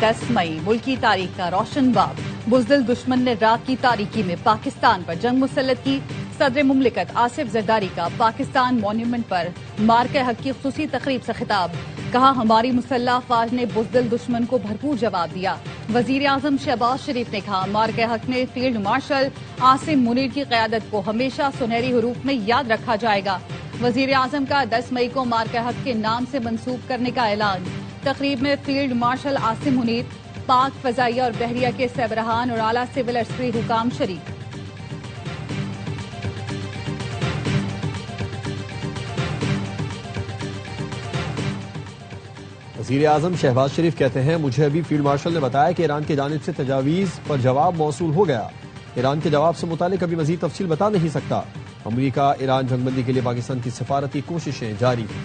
10 मई मुल्की तारीख का रोशन बाब। बुज़दिल दुश्मन ने रात की तारीकी में पाकिस्तान पर जंग मुसल्लत की। सदर मुमलिकत आसिफ जरदारी का पाकिस्तान मॉन्यूमेंट पर मार्के हक की खुसूसी तकरीब से खिताब। कहा, हमारी मुसल्लह अफवाज ने बुज़दिल दुश्मन को भरपूर जवाब दिया। वजीर आजम शहबाज शरीफ ने कहा, मार्के हक में फील्ड मार्शल आसिम मुनीर की क़यादत को हमेशा सुनहरी हरूफ में याद रखा जाएगा। वजीर आजम का 10 मई को मार्के हक के नाम से मंसूब करने का ऐलान। तकरीब में फील्ड मार्शल आसिम मुनीर, पाक फजाइया और बहरिया के सरबराहान और आला सिविल अस्करी हुकाम शरीक। वज़ीर आज़म शहबाज शरीफ कहते हैं, मुझे अभी फील्ड मार्शल ने बताया कि ईरान की जानिब से तजावीज़ पर जवाब मौसूल हो गया। ईरान के जवाब से मुतालिक अभी मज़ीद तफसील बता नहीं सकता। अमरीका ईरान जंगबंदी के लिए पाकिस्तान की सफारती कोशिशें जारी हैं।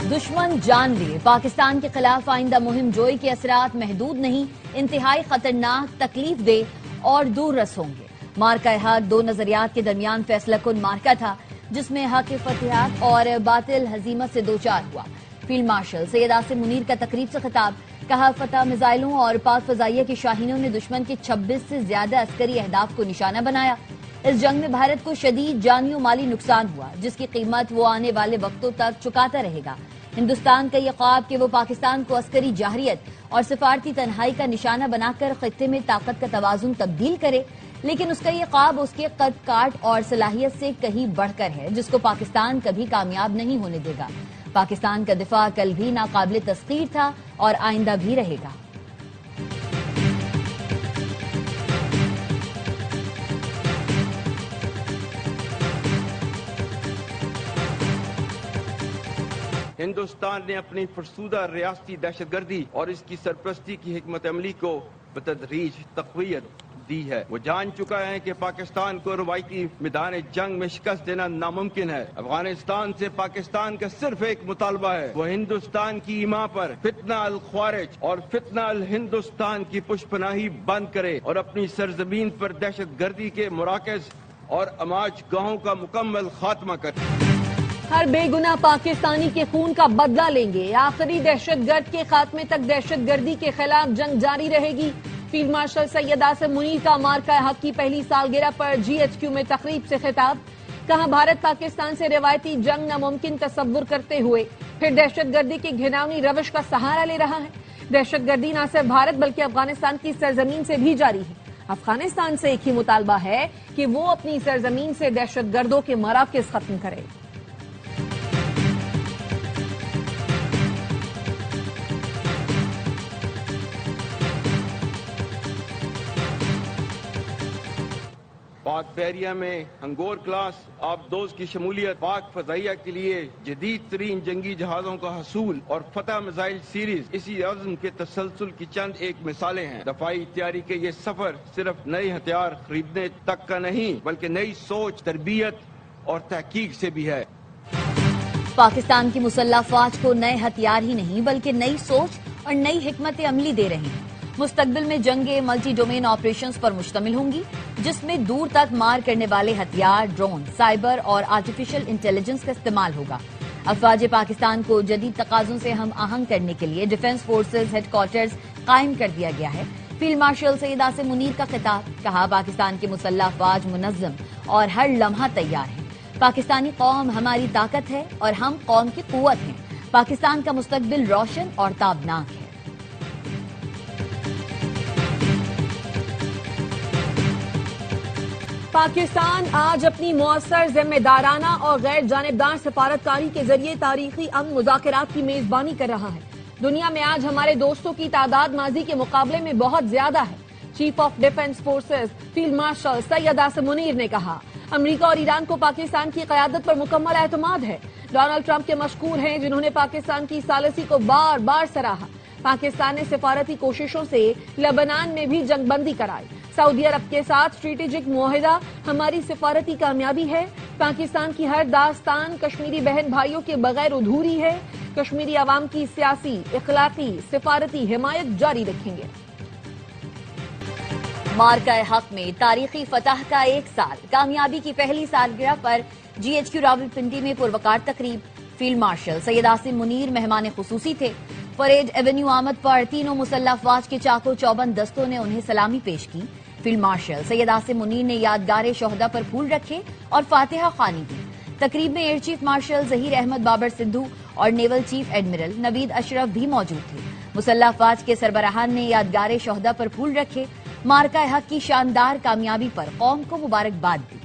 दुश्मन जान ले, पाकिस्तान के खिलाफ आइंदा मुहिम जोई के असरात महदूद नहीं, इंतहाई खतरनाक, तकलीफ दे और दूर रस होंगे। मार्का हक दो नजरियात के दरमियान फैसला कुन मार्का था, जिसमें हक फतहत और बातिल हजीमत से दो चार हुआ। फील्ड मार्शल सैयद आसिम मुनीर का तकरीब से खिताब। कहा, फतह मिसाइलों और पाक फजाइया की शाहीनों ने दुश्मन के 26 से ज्यादा अस्करी अहदाफ को निशाना बनाया। इस जंग में भारत को शदीद जानी और माली नुकसान हुआ, जिसकी कीमत वो आने वाले वक्तों तक चुकाता रहेगा। हिंदुस्तान का ये ख्वाब कि वो पाकिस्तान को अस्करी जाहरियत और सिफारती तन्हाई का निशाना बनाकर खित्ते में ताकत का तवाजुन तब्दील करे, लेकिन उसका ये ख्वाब उसके कद काट और सलाहियत से कहीं बढ़कर है, जिसको पाकिस्तान कभी कामयाब नहीं होने देगा। पाकिस्तान का दिफा कल भी नाकाबिल तस्खीर था और आइंदा भी रहेगा। हिंदुस्तान ने अपनी फरसूदा रियासती दहशतगर्दी और इसकी सरपरस्ती की हिकमत अमली को बतदरीज तक़वियत दी है। वो जान चुका है कि पाकिस्तान को रवायती मैदान जंग में शिकस्त देना नामुमकिन है। अफगानिस्तान से पाकिस्तान का सिर्फ एक मुतालबा है, वो हिंदुस्तान की ईमा पर फितना अल ख्वारिज और फितना अल हिंदुस्तान की पुष्पनाही बंद करे और अपनी सरजमीन पर दहशतगर्दी के मुराकज़ और अमाज गाहों का मुकम्मल खात्मा करे। हर बेगुनाह पाकिस्तानी के खून का बदला लेंगे। आखिरी दहशतगर्द के खात्मे तक दहशतगर्दी के खिलाफ जंग जारी रहेगी। फील्ड मार्शल सैयद आसिम मुनीर का मार्का हक की पहली सालगिरह पर GHQ में तकरीब से खिताब। कहा, भारत पाकिस्तान से रिवायती जंग नामुमकिन तस्वुर करते हुए फिर दहशतगर्दी की घिनौनी रविश का सहारा ले रहा है। दहशतगर्दी न सिर्फ भारत बल्कि अफगानिस्तान की सरजमीन से भी जारी है। अफगानिस्तान से एक ही मुतालबा है कि वो अपनी सरजमीन से दहशतगर्दों के मराकज़ खत्म करे। पाक बहरिया में हंगोर क्लास आबदोज की शमूलियत, पाक फजाइया के लिए जदीद तरीन जंगी जहाजों का हसूल और फतह मिसाइल सीरीज इसी अज़्म के तसलसल की चंद एक मिसालें हैं। दफाई तैयारी के ये सफर सिर्फ नए हथियार खरीदने तक का नहीं, बल्कि नई सोच, तरबियत और तहकीक से भी है। पाकिस्तान की मुसल्लह अफवाज को नए हथियार ही नहीं बल्कि नई सोच और नई हिकमत अमली दे रहे हैं। मुस्तकबिल में जंगें मल्टी डोमेन ऑपरेशंस पर मुश्तमिल होंगी, जिसमें दूर तक मार करने वाले हथियार, ड्रोन, साइबर और आर्टिफिशियल इंटेलिजेंस का इस्तेमाल होगा। अफवाज पाकिस्तान को जदीद तकाज़ों से हम आहंग करने के लिए डिफेंस फोर्सेज हेडक्वार्टर्स कायम कर दिया गया है। फील्ड मार्शल सैयद आसिम मुनीर का खिताब। कहा, पाकिस्तान की मुसल्लह अफवाज मुनज़्ज़म और हर लम्हा तैयार है। पाकिस्तानी कौम हमारी ताकत है और हम कौम की कुव्वत हैं। पाकिस्तान का मुस्तकबिल रोशन और ताबनाक है। पाकिस्तान आज अपनी मौसर, जिम्मेदाराना और गैर जानिबदार सफारतकारी के जरिए तारीखी अमन मुज़ाकरात की मेजबानी कर रहा है। दुनिया में आज हमारे दोस्तों की तादाद माजी के मुकाबले में बहुत ज्यादा है। Chief of defence forces field marshal Syed Asim Munir ने कहा, अमेरिका और ईरान को पाकिस्तान की क़यादत पर मुकम्मल एतमाद है। डोनाल्ड ट्रंप के मशकूर हैं, जिन्होंने पाकिस्तान की सालसी को बार बार सराहा। पाकिस्तान ने सिफारती कोशिशों से लेबनान में भी जंगबंदी कराई। सऊदी अरब के साथ स्ट्रेटेजिक मुआहिदा हमारी सिफारती कामयाबी है। पाकिस्तान की हर दास्तान कश्मीरी बहन भाइयों के बगैर अधूरी है। कश्मीरी अवाम की सियासी, इखलाकी, सिफारती हिमायत जारी रखेंगे। मार्का हक में तारीखी फतह का एक साल, कामयाबी की पहली सालगिरह पर GHQ रावलपिंडी में पुरवकार तकरीब। फील्ड मार्शल सैयद आसिम मुनीर मेहमान खुसूसी थे। फरेज एवेन्यू आमद पर तीनों मुसल्लह अफवाज के चाको चौबंद दस्तों ने उन्हें सलामी पेश की। फील्ड मार्शल सैयद आसिम मुनीर ने यादगार शोहदा पर फूल रखे और फातिहा खानी की। तकरीब में air chief marshal Zaheer Ahmed Babar Sidhu और naval chief admiral Naveed Ashraf भी मौजूद थे। मुसल्लह अफवाज के सरबराहान ने यादगार शोहदा पर फूल रखे, मार्का हक की शानदार कामयाबी पर कौम को मुबारकबाद दी।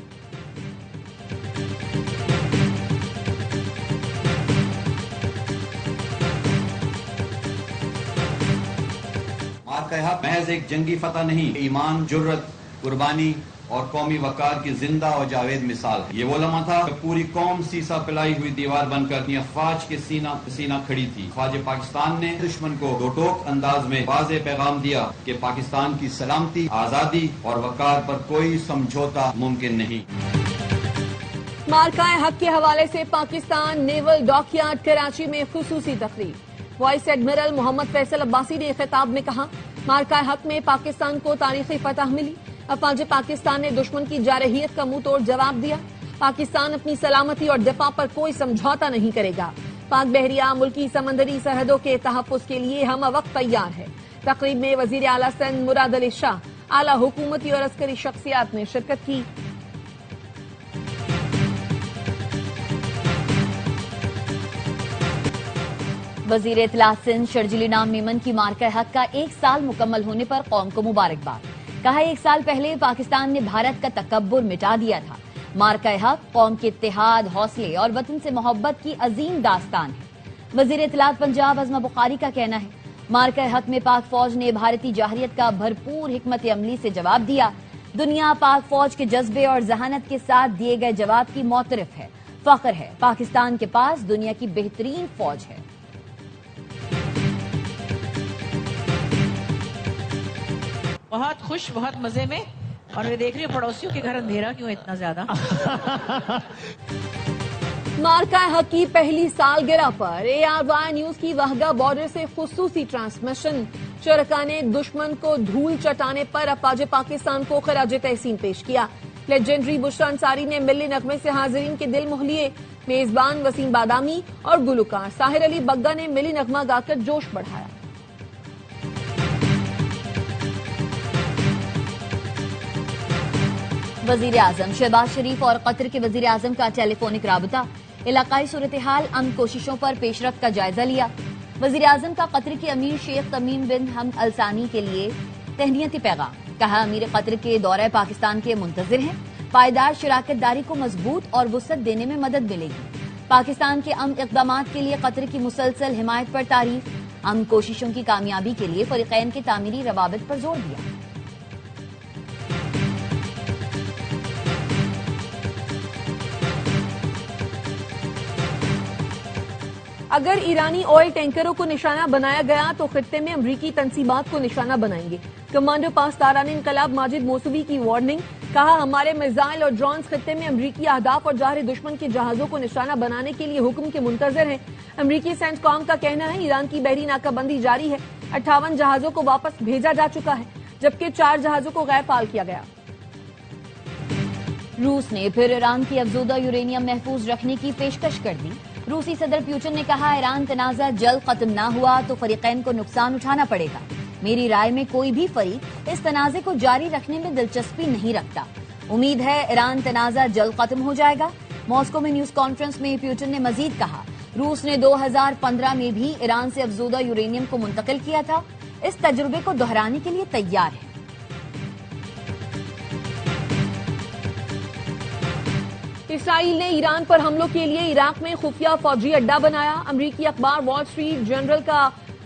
मार्का हक महज एक जंगी फतह नहीं, ईमान, जुर्रत, कुर्बानी और कौमी वकार की जिंदा और जावेद मिसाल है। ये वो लम्हा था कि पूरी कौम सीसा पिलाई हुई दीवार बनकर अपनी अफवाज के सीना खड़ी थी। अफवाज पाकिस्तान ने दुश्मन को दो टोक अंदाज में वाज़ेह पैगाम दिया कि पाकिस्तान की सलामती, आजादी और वकार पर कोई समझौता मुमकिन नहीं। मार्का हक के हवाले से पाकिस्तान नेवल डॉकयार्ड कराची में खुसूसी तकरीर। वाइस एडमिरल मोहम्मद फैसल अब्बासी ने खिताब में कहा, मार्का हक में पाकिस्तान को तारीखी फतह मिली। अफवाज पाकिस्तान ने दुश्मन की जारहियत का मुंह तोड़ जवाब दिया। पाकिस्तान अपनी सलामती और दिफा पर कोई समझौता नहीं करेगा। पाक बहरिया मुल्की समंदरी सरहदों के तहफ्फुज के लिए हम वक्त तैयार है। तकरीब में वजीर आला सिंध मुराद अली शाह, आला हुकूमती और अस्करी शख्सियात ने शिरकत की। वजीर इत्तलात सिंध शर्जील नाम मेमन की मार्का हक का 1 साल मुकम्मल होने पर कौम को मुबारकबाद। कहा, 1 साल पहले पाकिस्तान ने भारत का तकब्बुर मिटा दिया था। मार्का हक कौम के इत्तेहाद, हौसले और वतन से मोहब्बत की अजीम दास्तान है। वजीर इत्तलात पंजाब अज़मा बुखारी का कहना है, मार्का हक में पाक फौज ने भारतीय जाहरियत का भरपूर हिकमत अमली से जवाब दिया। दुनिया पाक फौज के जज्बे और जहानत के साथ दिए गए जवाब की मोतरफ है। फख्र है, पाकिस्तान के पास दुनिया की बेहतरीन फौज है। बहुत खुश, बहुत मजे में। और मैं देख रही हूँ पड़ोसियों के घर अंधेरा क्यों इतना ज्यादा। मार्का हक की पहली सालगिरह पर ARY न्यूज की वहगा बॉर्डर से खुसूसी ट्रांसमिशन। शरका ने दुश्मन को धूल चटाने पर अफवाज पाकिस्तान को खराज तहसीन पेश किया। लेजेंडरी बुशरा अंसारी ने मिल्ली नगमे से हाजिरीन के दिल मोह लिए। मेजबान वसीम बादामी और गुलकार साहिर अली बग्गा ने मिली नगमा गाकर जोश बढ़ाया। वजीर आजम शहबाज शरीफ और कतर के वजीर आजम का टेलीफोनिक राबता। इलाकाई सूरत हाल, अमन कोशिशों पर पेशरफ्त का जायजा लिया। वजीर आजम का कतर के अमीर शेख तमीम बिन हमद अल सानी के लिए तहनीती पैगाम। कहा, अमीर कतर के दौरे पाकिस्तान के मुंतजिर हैं। पायदार शराकत दारी को मजबूत और वुसअत देने में मदद मिलेगी। पाकिस्तान के अमन इक़दामात के लिए कतर की मुसलसल हिमायत पर तारीफ। अमन कोशिशों की कामयाबी के लिए फरीक़ैन के तामीरी रवाबित पर जोर दिया। अगर ईरानी ऑयल टैंकरों को निशाना बनाया गया तो खित्ते में अमरीकी तंसीबात को निशाना बनाएंगे। कमांडो पासदारान इनकलाब माजिद मौसूवी की वार्निंग। कहा, हमारे मिसाइल और ड्रोन्स खित्ते में अमरीकी अहदाफ और जाहिर दुश्मन के जहाजों को निशाना बनाने के लिए हुक्म के मुंतजर हैं। अमरीकी सेंटकॉम का कहना है, ईरान की बहरी नाकाबंदी जारी है। 58 जहाजों को वापस भेजा जा चुका है, जबकि 4 जहाजों को गैर फाल किया गया। रूस ने फिर ईरान की अफजूदा यूरेनियम महफूज रखने की पेशकश कर दी। रूसी सदर पुतिन ने कहा, ईरान तनाज़ा जल्द खत्म ना हुआ तो फरीकैन को नुकसान उठाना पड़ेगा। मेरी राय में कोई भी फरीक इस तनाज़े को जारी रखने में दिलचस्पी नहीं रखता। उम्मीद है ईरान तनाज़ा जल्द खत्म हो जाएगा। मॉस्को में न्यूज कॉन्फ्रेंस में पुतिन ने मजीद कहा, रूस ने 2015 में भी ईरान से अफजूदा यूरेनियम को मुंतकिल किया था। इस तजुर्बे को दोहराने के लिए तैयार है। इसराइल ने ईरान पर हमलों के लिए इराक में खुफिया फौजी अड्डा बनाया। अमरीकी अखबार वॉल स्ट्रीट जर्नल का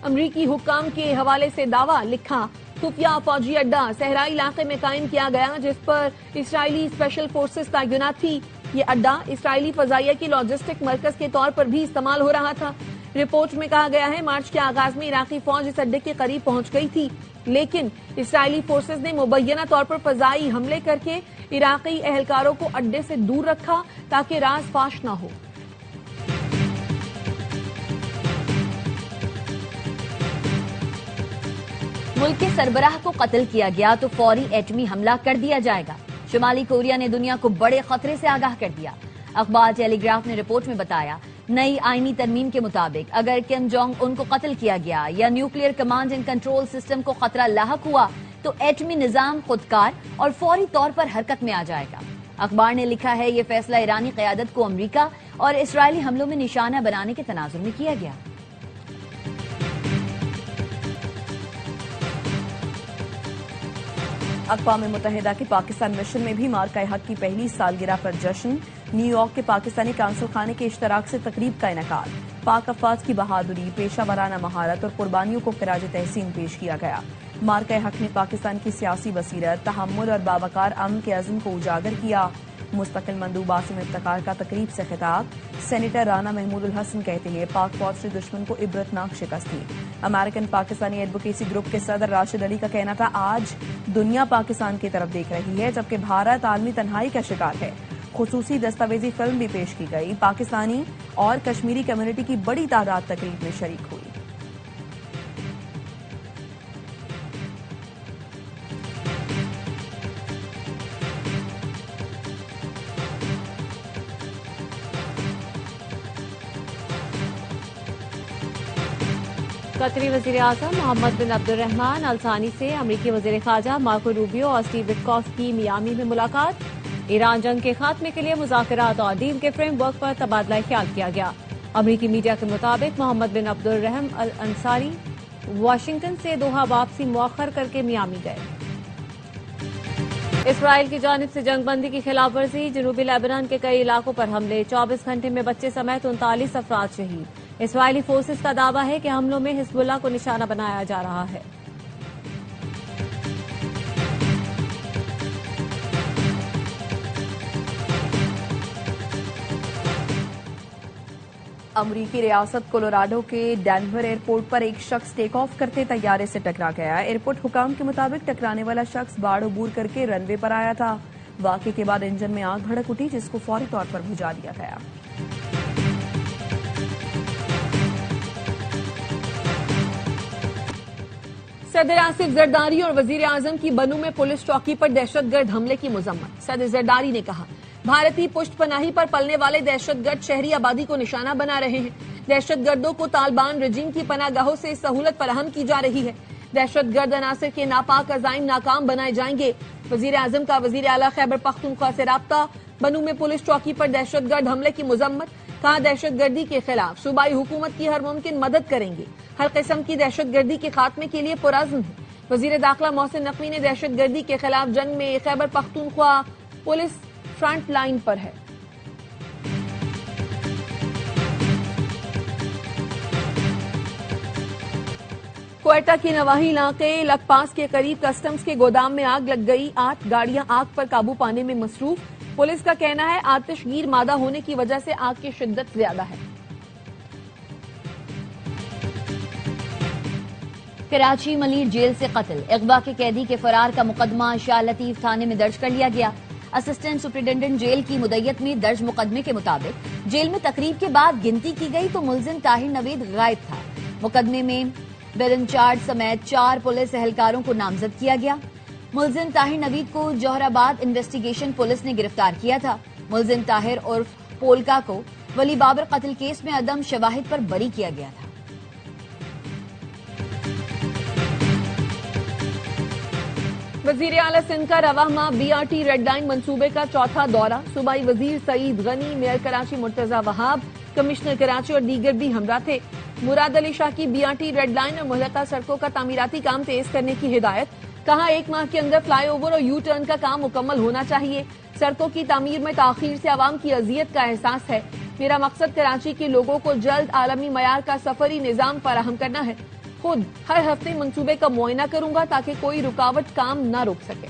अमरीकी हुक्काम के हवाले से दावा लिखा, खुफिया फौजी अड्डा सहराई इलाके में कायम किया गया, जिस पर इसराइली स्पेशल फोर्सेस तैनात थी। ये अड्डा इसराइली फजाइया की लॉजिस्टिक मरकज के तौर पर भी इस्तेमाल हो रहा था। रिपोर्ट में कहा गया है, मार्च के आगाज में इराकी फौज इस अड्डे के करीब पहुंच गई थी, लेकिन इसराइली फोर्सेस ने मुबैना तौर पर फजाई हमले करके इराकी एहलकारों को अड्डे से दूर रखा ताकि राज फाश न हो। मुल्क के सरबराह को कत्ल किया गया तो फौरी एटमी हमला कर दिया जाएगा। शुमाली कोरिया ने दुनिया को बड़े खतरे से आगाह कर दिया। اخبار ٹیلی گراف نے رپورٹ میں بتایا نئی آئینی ترمیم کے مطابق اگر کم جونگ ان کو قتل کیا گیا یا nuclear command and control system کو خطرہ لاحق ہوا تو ایٹمی نظام خودکار اور فوری طور پر حرکت میں آ جائے گا۔ اخبار نے لکھا ہے یہ فیصلہ ایرانی قیادت کو امریکہ اور اسرائیلی حملوں میں نشانہ بنانے کے تناظر میں کیا گیا۔ اقوام متحدہ کے پاکستان مشن میں بھی مارکہ حق کی پہلی سالگرہ پر جشن، نیو یارک کے پاکستانی قونصل خانے کے اشتراک سے تقریب کا انعقاد، پاک افواج کی بہادری، پیشہ ورانہ مہارت اور قربانیوں کو خراج تحسین پیش کیا گیا۔ مارکہ حق نے پاکستان کی سیاسی بصیرت، تحمل اور باوقار امن کے عزم کو اجاگر کیا۔ مستقل مندوب عاصم افتخار کا تقریب سے خطاب، سینیٹر رانا محمود الحسن کہتے ہیں پاک فوج سے دشمن کو عبرتناک شکست تھی۔ امریکن پاکستانی ایڈوکیسی گروپ کے صدر راشد علی کا کہنا تھا آج دنیا پاکستان کی طرف دیکھ رہی ہے جبکہ بھارت عالمی تنہائی کا شکار ہے۔ خصوصی دستاویزی فلم بھی پیش کی گئی۔ پاکستانی اور کشمیری کمیونٹی کی بڑی تعداد تقریب میں شریک ہوئی۔ قطری وزیر اعظم محمد بن عبد الرحمن الثانی سے امریکی وزیر خارجہ مارکو روبیو اور اسٹیو وٹکوف کی میامی میں ملاقات۔ ایران جنگ کے خاتمے کے لیے مذاکرات اور ڈیل کے فریم ورک پر تبادلہ خیال کیا گیا۔ امریکی میڈیا کے مطابق محمد بن عبد الرحم الانصاری واشنگٹن سے دوحہ واپسی مؤخر کر کے میامی گئے۔ اسرائیل کی جانب سے جنگ بندی کی خلاف ورزی، جنوبی لیبنان کے کئی علاقوں پر حملے، 24 گھنٹے میں بچے سمیت 39 افراد شہید۔ اسرائیلی فورسز کا دعویٰ ہے کہ حملوں میں حزب اللہ کو نشانہ بنایا جا رہا ہے۔ امریکی ریاست کولوراڈو کے ڈینور ایئرپورٹ پر ایک شخص ٹیک آف کرتے طیارے سے ٹکرا گیا۔ ایئرپورٹ حکام کے مطابق ٹکرانے والا شخص باڑ عبور کر کے رن وے پر آیا تھا۔ واقعے کے بعد انجن میں آگ بھڑک اٹھی جس کو فوری طور پر بجھا دیا گیا۔ صدر آصف زرداری اور وزیر اعظم کی بنو میں پولیس چوکی پر دہشت گرد حملے کی مذمت۔ صدر زرداری نے کہا بھارتی پشت پناہی پر پلنے والے دہشت گرد شہری آبادی کو نشانہ بنا رہے ہیں۔ دہشت گردوں کو طالبان رجیم کی پناہ گاہوں سے سہولت فراہم کی جا رہی ہے۔ دہشت گرد عناصر کے ناپاک عزائم ناکام بنائے جائیں گے۔ وزیر اعظم کا وزیر اعلیٰ خیبر پختونخوا سے رابطہ، بنو میں پولیس چوکی پر دہشت گرد حملے کی مذمت، کہا دہشت گردی کے خلاف صوبائی حکومت کی ہر ممکن مدد کریں گے، ہر قسم کی دہشت گردی کے خاتمے کے لیے پرعزم ہے۔ وزیر داخلہ محسن نقوی نے دہشت گردی کے خلاف جنگ میں Khyber Pakhtunkhwa police front line پر ہے۔ کوئٹہ کے نواحی علاقے لک پاس کے قریب کسٹمز کے گودام میں آگ لگ گئی، 8 گاڑیاں آگ پر قابو پانے میں مصروف۔ پولیس کا کہنا ہے آتش گیر مادہ ہونے کی وجہ سے آگ کی شدت زیادہ ہے۔ کراچی ملیر جیل سے قتل، اغوا کے قیدی کے فرار کا مقدمہ شاہ لطیف تھانے میں درج کر لیا گیا۔ اسسٹنٹ سپرنٹینڈنٹ جیل کی مدعیت میں درج مقدمے کے مطابق جیل میں تقریب کے بعد گنتی کی گئی تو ملزم طاہر نوید غائب تھا۔ مقدمے میں بیل انچارج سمیت 4 پولیس اہلکاروں کو نامزد کیا گیا۔ ملزم طاہر نوید کو جوہر آباد انویسٹیگیشن پولیس نے گرفتار کیا تھا۔ ملزم طاہر عرف پولکا کو ولی بابر قتل کیس میں عدم شواہد پر بری کیا گیا تھا۔ وزیر اعلیٰ سندھ کا رواں ماہ B R T red line منصوبے کا چوتھا دورہ، صوبائی وزیر سعید غنی، میئر کراچی مرتضی وہاب، کمشنر کراچی اور دیگر بھی ہمراہ تھے۔ مراد علی شاہ کی B R T red line اور مہلکہ سڑکوں کا تعمیراتی کام تیز کرنے کی ہدایت، کہا 1 ماہ کے اندر فلائی اوور اور یو ٹرن کا کام مکمل ہونا چاہیے۔ سڑکوں کی تعمیر میں تاخیر سے عوام کی اذیت کا احساس ہے۔ میرا مقصد کراچی کے لوگوں کو جلد عالمی معیار کا سفری نظام فراہم کرنا ہے۔ خود ہر ہفتے منصوبے کا معائنہ کروں گا تاکہ کوئی رکاوٹ کام نہ روک سکے۔